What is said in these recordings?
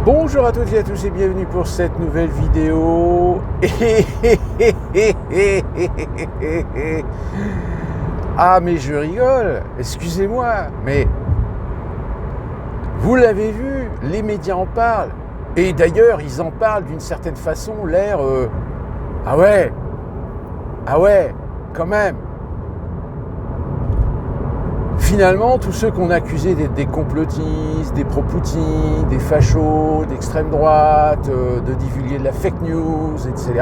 Bonjour à toutes et à tous et bienvenue pour cette nouvelle vidéo. Ah mais je rigole, excusez-moi, mais vous l'avez vu, les médias en parlent. Et d'ailleurs, ils en parlent d'une certaine façon, l'air ah ouais, quand même. Finalement, tous ceux qu'on accusait d'être des complotistes, des pro-Poutine, des fachos, d'extrême droite, de divulguer de la fake news, etc.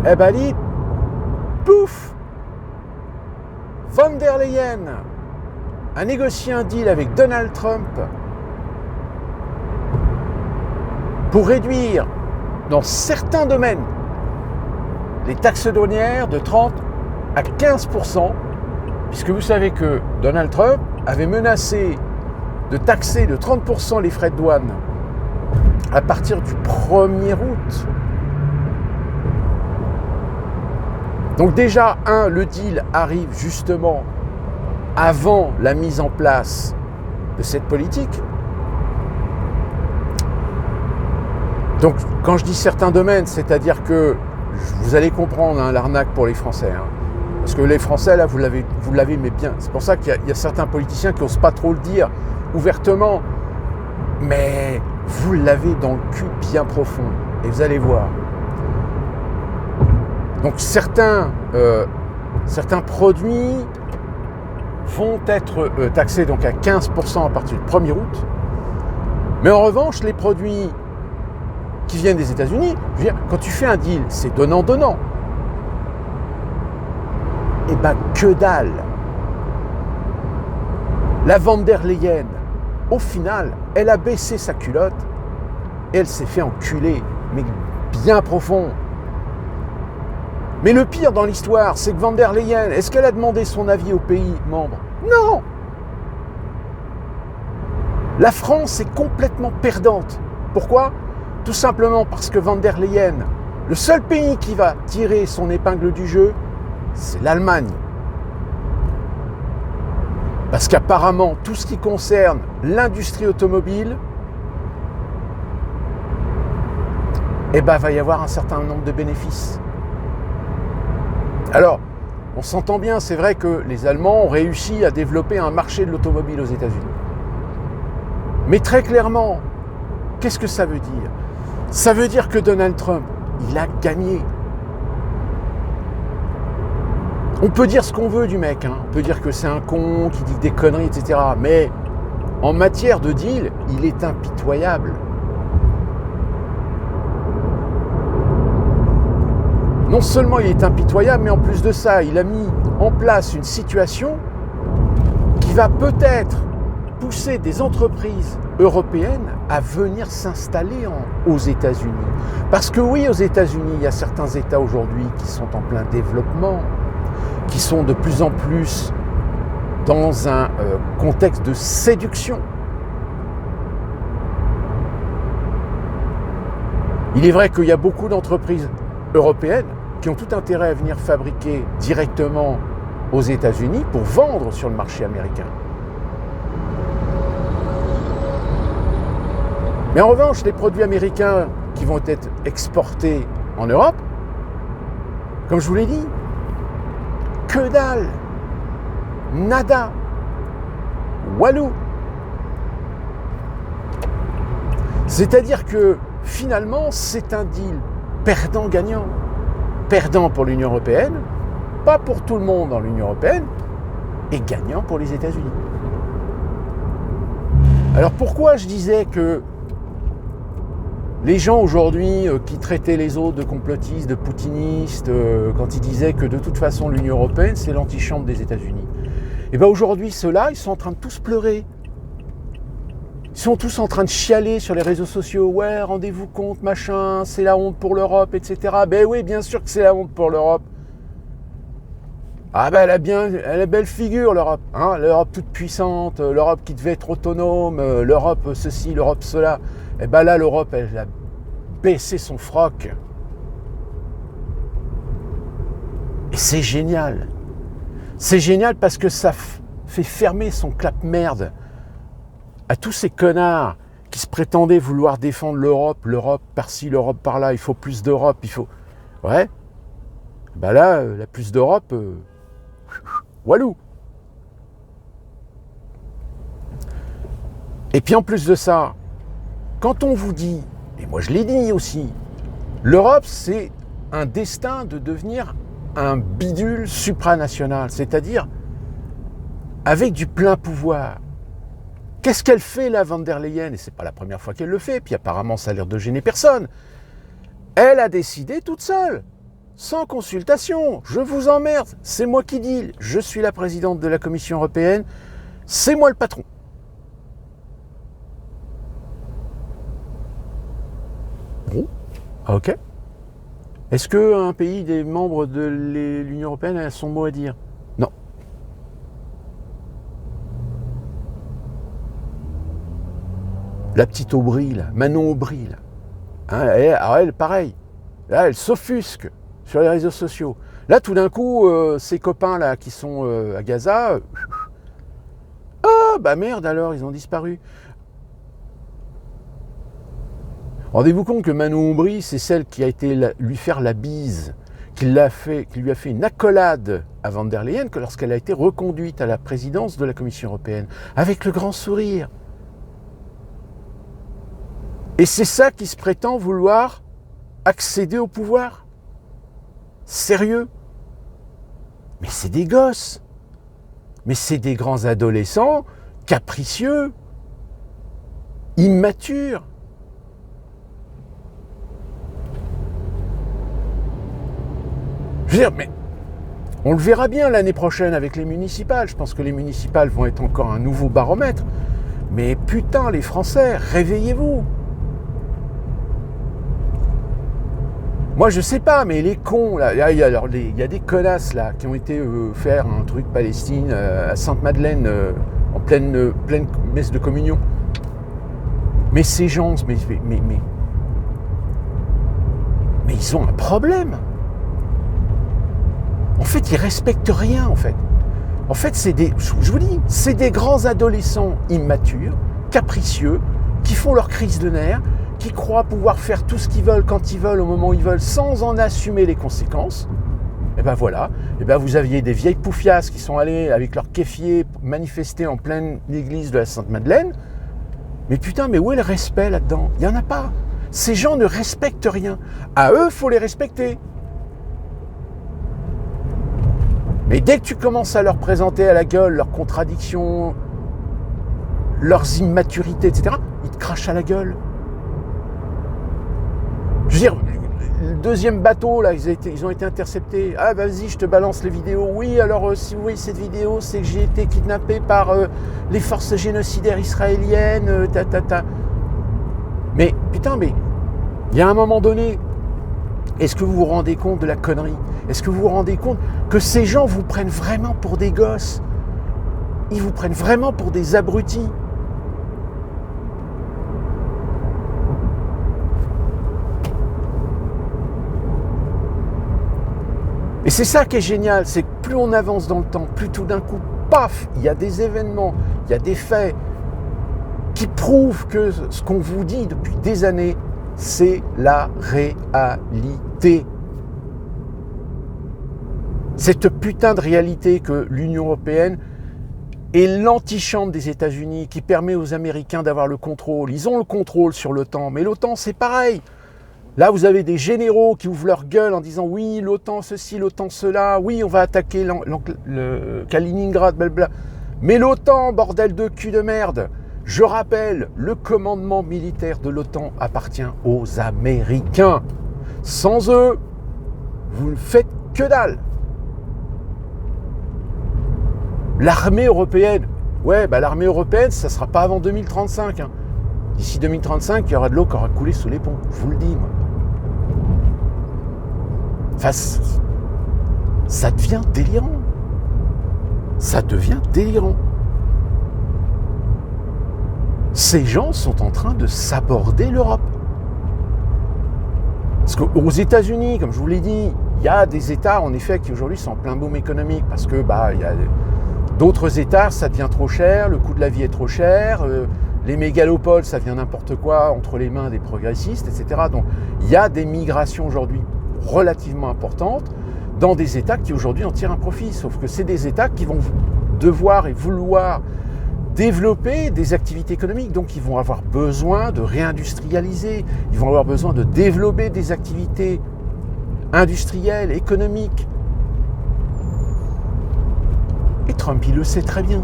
Eh ben, dit, pouf, von der Leyen a négocié un deal avec Donald Trump pour réduire, dans certains domaines, les taxes douanières de 30 à 15%. Puisque vous savez que Donald Trump avait menacé de taxer de 30% les frais de douane à partir du 1er août. Donc déjà, le deal arrive justement avant la mise en place de cette politique. Donc quand je dis certains domaines, c'est-à-dire que vous allez comprendre l'arnaque pour les Français. Parce que les Français, là, vous l'avez, mais bien. C'est pour ça qu'il y a certains politiciens qui n'osent pas trop le dire ouvertement. Mais vous l'avez dans le cul bien profond. Et vous allez voir. Donc certains produits vont être taxés donc à 15% à partir du 1er août. Mais en revanche, les produits qui viennent des États-Unis, je veux dire, quand tu fais un deal, c'est donnant-donnant. Eh ben, que dalle. La von der Leyen, au final, elle a baissé sa culotte et elle s'est fait enculer, mais bien profond. Mais le pire dans l'histoire, c'est que von der Leyen, est-ce qu'elle a demandé son avis aux pays membres? Non. La France est complètement perdante. Pourquoi? Tout simplement parce que von der Leyen, le seul pays qui va tirer son épingle du jeu, c'est l'Allemagne. Parce qu'apparemment, tout ce qui concerne l'industrie automobile, eh ben, va y avoir un certain nombre de bénéfices. Alors, on s'entend bien, c'est vrai que les Allemands ont réussi à développer un marché de l'automobile aux États-Unis. Mais très clairement, qu'est-ce que ça veut dire? Ça veut dire que Donald Trump, il a gagné. On peut dire ce qu'on veut du mec, on peut dire que c'est un con, qui dit des conneries, etc. Mais en matière de deal, il est impitoyable. Non seulement il est impitoyable, mais en plus de ça, il a mis en place une situation qui va peut-être pousser des entreprises européennes à venir s'installer aux États-Unis. Parce que oui, aux États-Unis, il y a certains États aujourd'hui qui sont en plein développement, qui sont de plus en plus dans un contexte de séduction. Il est vrai qu'il y a beaucoup d'entreprises européennes qui ont tout intérêt à venir fabriquer directement aux États-Unis pour vendre sur le marché américain. Mais en revanche, les produits américains qui vont être exportés en Europe, comme je vous l'ai dit, que dalle, nada, walou. C'est-à-dire que finalement, c'est un deal perdant-gagnant. Perdant pour l'Union européenne, pas pour tout le monde dans l'Union européenne, et gagnant pour les États-Unis. Alors pourquoi je disais que les gens aujourd'hui qui traitaient les autres de complotistes, de poutinistes, quand ils disaient que de toute façon l'Union européenne c'est l'antichambre des États-Unis, et bien aujourd'hui ceux-là ils sont en train de tous pleurer. Ils sont tous en train de chialer sur les réseaux sociaux. Ouais, rendez-vous compte, machin, c'est la honte pour l'Europe, etc. Ben oui, bien sûr que c'est la honte pour l'Europe. Ah ben elle a belle figure l'Europe, l'Europe toute puissante, l'Europe qui devait être autonome, l'Europe ceci, l'Europe cela. Et ben là l'Europe elle a baissé son froc. Et c'est génial. C'est génial parce que ça fait fermer son clap-merde à tous ces connards qui se prétendait vouloir défendre l'Europe par-ci, l'Europe par-là, il faut plus d'Europe, il faut... Ouais. Ben là, la plus d'Europe, walou. Et puis en plus de ça, quand on vous dit, et moi je l'ai dit aussi, l'Europe c'est un destin de devenir un bidule supranational, c'est-à-dire avec du plein pouvoir. Qu'est-ce qu'elle fait la von der Leyen? Et c'est pas la première fois qu'elle le fait, puis apparemment ça a l'air de gêner personne. Elle a décidé toute seule, sans consultation. Je vous emmerde, c'est moi qui dis, je suis la présidente de la Commission européenne, c'est moi le patron. Bon, ok. Est-ce qu'un pays des membres de l'Union européenne a son mot à dire? Non. La petite Aubry, là, Manon Aubry, là. Hein, elle, pareil. Là, elle s'offusque sur les réseaux sociaux. Là, tout d'un coup, ses copains là qui sont à Gaza, bah merde alors, ils ont disparu. Rendez-vous compte que Manon Aubry, c'est celle qui a été lui faire la bise, qui lui a fait une accolade à von der Leyen que lorsqu'elle a été reconduite à la présidence de la Commission européenne, avec le grand sourire. Et c'est ça qui se prétend vouloir accéder au pouvoir. Sérieux? Mais c'est des gosses. Mais c'est des grands adolescents, capricieux, immatures. Je veux dire, mais on le verra bien l'année prochaine avec les municipales. Je pense que les municipales vont être encore un nouveau baromètre. Mais putain, les Français, réveillez-vous. Moi, je sais pas, mais les cons, là, il y a des connasses là qui ont été faire un truc Palestine à Sainte-Madeleine en pleine messe de communion. Mais ces gens, mais ils ont un problème. En fait, ils respectent rien, en fait. En fait, je vous dis, c'est des grands adolescents immatures, capricieux, qui font leur crise de nerfs, qui croient pouvoir faire tout ce qu'ils veulent quand ils veulent, au moment où ils veulent, sans en assumer les conséquences. Et ben voilà, et ben vous aviez des vieilles poufiasses qui sont allées avec leur kéfier manifester en pleine église de la Sainte-Madeleine. Mais putain, mais où est le respect là-dedans? Il n'y en a pas. Ces gens ne respectent rien. À eux, il faut les respecter. Mais dès que tu commences à leur présenter à la gueule leurs contradictions, leurs immaturités, etc., ils te crachent à la gueule. Je veux dire, le deuxième bateau, là, ils ont été interceptés. Ah, vas-y, je te balance les vidéos. Oui, alors, si vous voyez cette vidéo, c'est que j'ai été kidnappé par les forces génocidaires israéliennes, Mais, putain, mais, il y a un moment donné, est-ce que vous vous rendez compte de la connerie? Est-ce que vous vous rendez compte que ces gens vous prennent vraiment pour des gosses? Ils vous prennent vraiment pour des abrutis. Et c'est ça qui est génial, c'est que plus on avance dans le temps, plus tout d'un coup, paf, il y a des événements, il y a des faits qui prouvent que ce qu'on vous dit depuis des années, c'est la réalité. Cette putain de réalité que l'Union européenne est l'antichambre des États-Unis qui permet aux Américains d'avoir le contrôle. Ils ont le contrôle sur l'OTAN, mais l'OTAN c'est pareil. Là, vous avez des généraux qui ouvrent leur gueule en disant « Oui, l'OTAN ceci, l'OTAN cela, oui, on va attaquer le Kaliningrad, blablabla. » Mais l'OTAN, bordel de cul de merde. Je rappelle, le commandement militaire de l'OTAN appartient aux Américains. Sans eux, vous ne faites que dalle. L'armée européenne, l'armée européenne, ça ne sera pas avant 2035. Hein. D'ici 2035, il y aura de l'eau qui aura coulé sous les ponts. Je vous le dis, moi. Enfin, ça devient délirant. Ça devient délirant. Ces gens sont en train de saborder l'Europe. Parce qu'aux États-Unis, comme je vous l'ai dit, il y a des États, en effet, qui aujourd'hui sont en plein boom économique. Parce que, il y a d'autres États, ça devient trop cher, le coût de la vie est trop cher, les mégalopoles, ça vient n'importe quoi entre les mains des progressistes, etc. Donc il y a des migrations aujourd'hui relativement importantes dans des États qui aujourd'hui en tirent un profit. Sauf que c'est des États qui vont devoir et vouloir développer des activités économiques. Donc ils vont avoir besoin de réindustrialiser, ils vont avoir besoin de développer des activités industrielles, économiques. Et Trump, il le sait très bien.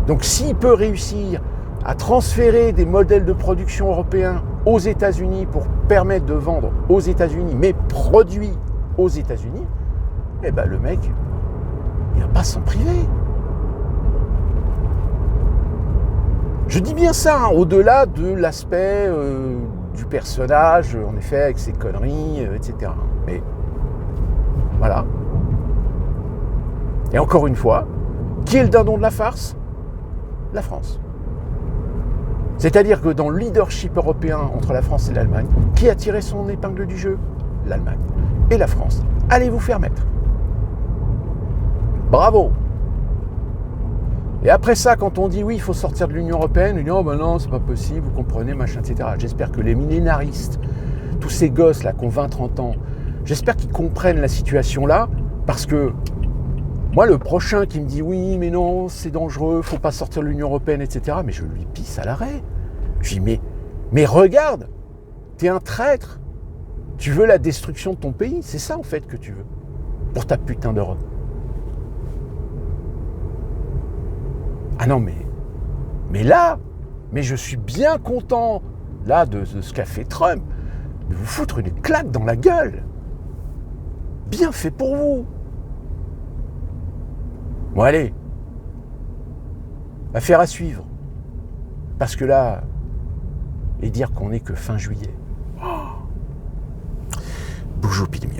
Donc s'il peut réussir à transférer des modèles de production européens aux États-Unis pour permettre de vendre aux États-Unis, mais produits aux États-Unis, eh ben le mec, il va pas s'en priver. Je dis bien ça, hein, au-delà de l'aspect du personnage, en effet, avec ses conneries, etc. Mais voilà. Et encore une fois, qui est le dindon de la farce ? La France. C'est-à-dire que dans le leadership européen entre la France et l'Allemagne, qui a tiré son épingle du jeu ? L'Allemagne. Et la France. Allez vous faire mettre. Bravo. Et après ça, quand on dit oui, il faut sortir de l'Union européenne, on dit oh ben non, c'est pas possible, vous comprenez, machin, etc. J'espère que les millénaristes, tous ces gosses là qui ont 20-30 ans, j'espère qu'ils comprennent la situation là, parce que moi, le prochain qui me dit oui, mais non, c'est dangereux, faut pas sortir de l'Union européenne, etc. Mais je lui pisse à l'arrêt. Je lui dis mais regarde, t'es un traître. Tu veux la destruction de ton pays, c'est ça en fait que tu veux, pour ta putain d'Europe. Ah non, mais là, mais je suis bien content là de ce qu'a fait Trump, de vous foutre une claque dans la gueule. Bien fait pour vous. Bon allez, affaire à suivre. Parce que là, et dire qu'on n'est que fin juillet. Oh. Boujou pidemion.